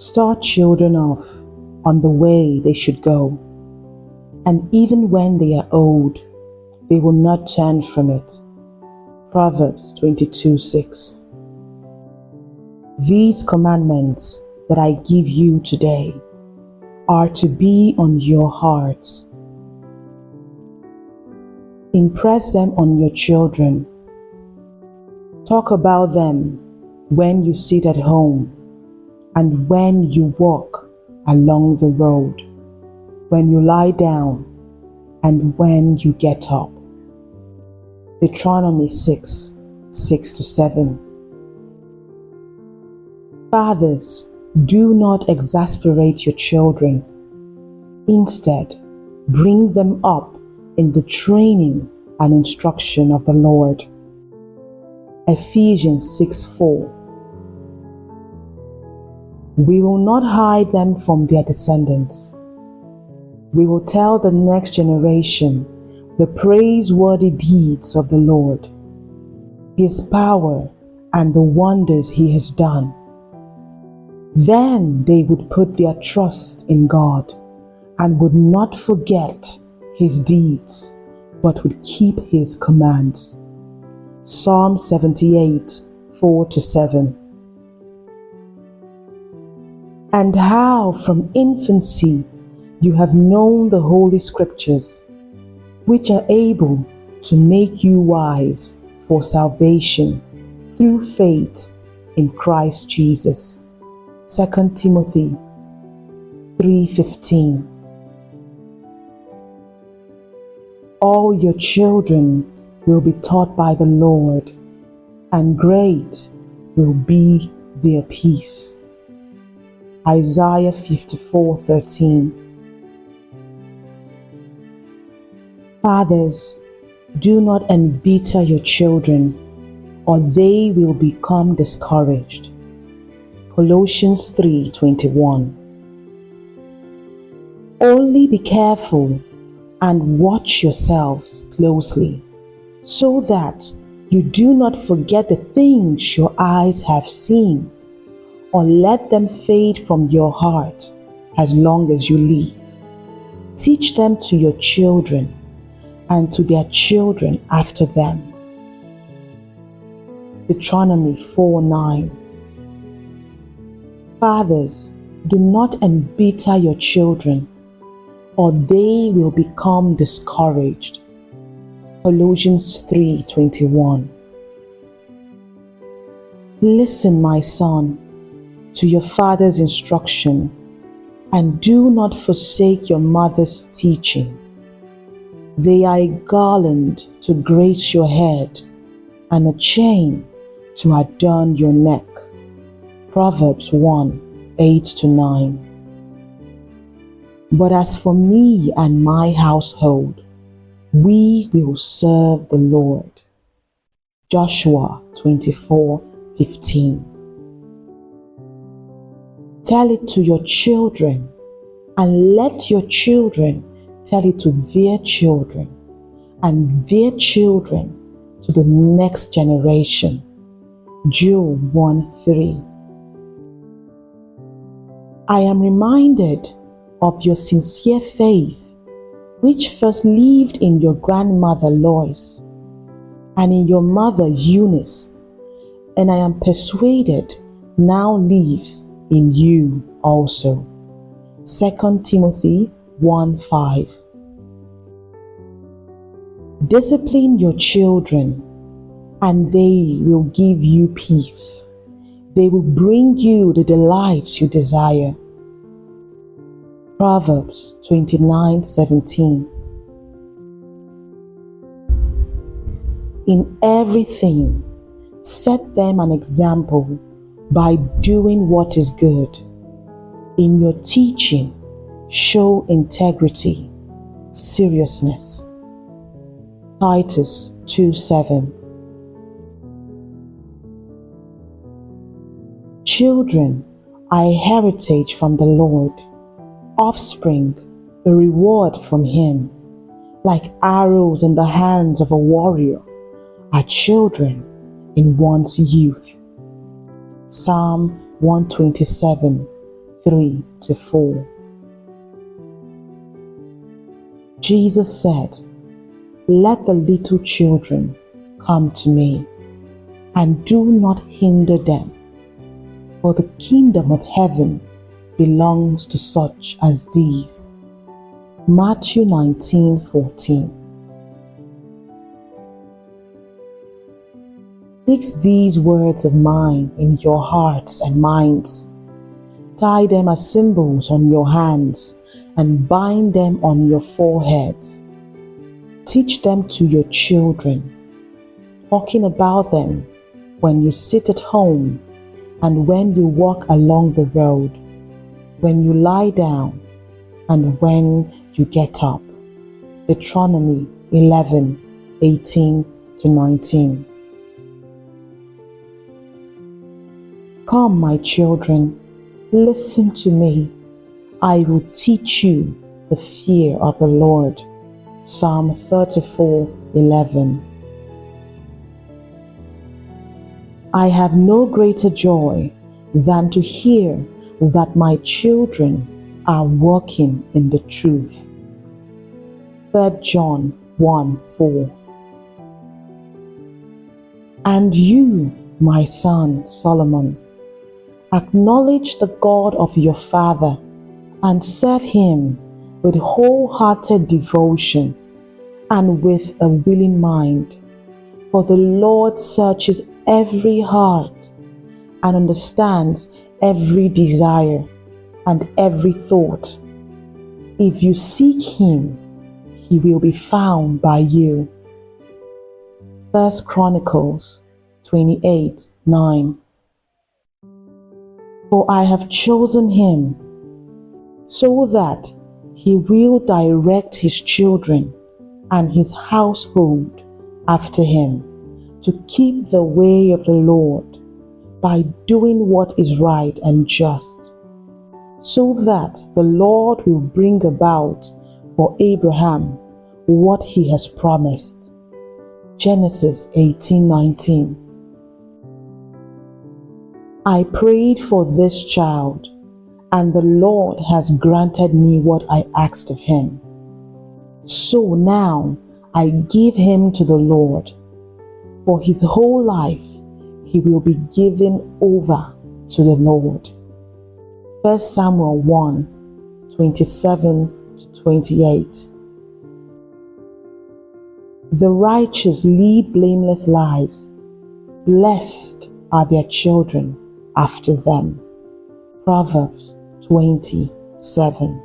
Start children off on the way they should go, and even when they are old, they will not turn from it. Proverbs 22:6. These commandments that I give you today are to be on your hearts. Impress them on your children. Talk about them when you sit at home and when you walk along the road, when you lie down and when you get up. Deuteronomy 6:6-7. Fathers, do not exasperate your children. Instead, bring them up in the training and instruction of the Lord. Ephesians 6:4. We will not hide them from their descendants. We will tell the next generation the praiseworthy deeds of the Lord, His power, and the wonders He has done. Then they would put their trust in God and would not forget His deeds, but would keep His commands. Psalm 78:4-7. And how from infancy you have known the Holy Scriptures, which are able to make you wise for salvation through faith in Christ Jesus. 2 Timothy 3:15. All your children will be taught by the Lord, and great will be their peace. Isaiah 54:13. Fathers, do not embitter your children, or they will become discouraged. Colossians 3:21. Only be careful and watch yourselves closely, so that you do not forget the things your eyes have seen, or let them fade from your heart as long as you live. Teach them to your children and to their children after them. Deuteronomy 4:9. Fathers, do not embitter your children, or they will become discouraged. Colossians 3:21. Listen, my son, to your father's instruction, and do not forsake your mother's teaching. They are a garland to grace your head and a chain to adorn your neck. Proverbs 1:8-9. But as for me and my household, we will serve the Lord. Joshua 24:15. Tell it to your children, and let your children tell it to their children, and their children to the next generation. Job 1:3. I am reminded of your sincere faith, which first lived in your grandmother Lois and in your mother Eunice, and I am persuaded now lives in you also. 2 Timothy 1:5. Discipline your children, and they will give you peace. They will bring you the delights you desire. Proverbs 29:17. In everything, set them an example by doing what is good. In your teaching, show integrity, seriousness. Titus 2:7. Children are a heritage from the Lord, offspring a reward from Him. Like arrows in the hands of a warrior are children in one's youth. Psalm 127, 3 to 4. Jesus said, "Let the little children come to me, and do not hinder them, for the kingdom of heaven belongs to such as these." Matthew 19:14. Fix these words of mine in your hearts and minds. Tie them as symbols on your hands and bind them on your foreheads. Teach them to your children, talking about them when you sit at home and when you walk along the road, when you lie down and when you get up. Deuteronomy 11:18 to 19. Come, my children, listen to me. I will teach you the fear of the Lord. Psalm 34:11. I have no greater joy than to hear that my children are walking in the truth. 3 John 1:4. And you, my son Solomon, acknowledge the God of your father and serve him with wholehearted devotion and with a willing mind. For the Lord searches every heart and understands every desire and every thought. If you seek him, he will be found by you. 1 Chronicles 28:9. For I have chosen him so that he will direct his children and his household after him, to keep the way of the Lord by doing what is right and just, so that the Lord will bring about for Abraham what he has promised. Genesis 18:19. I prayed for this child, and the Lord has granted me what I asked of him. So now I give him to the Lord. For his whole life he will be given over to the Lord. 1 Samuel 1:27 to 28. The righteous lead blameless lives. Blessed are their children after them. Proverbs 20:7.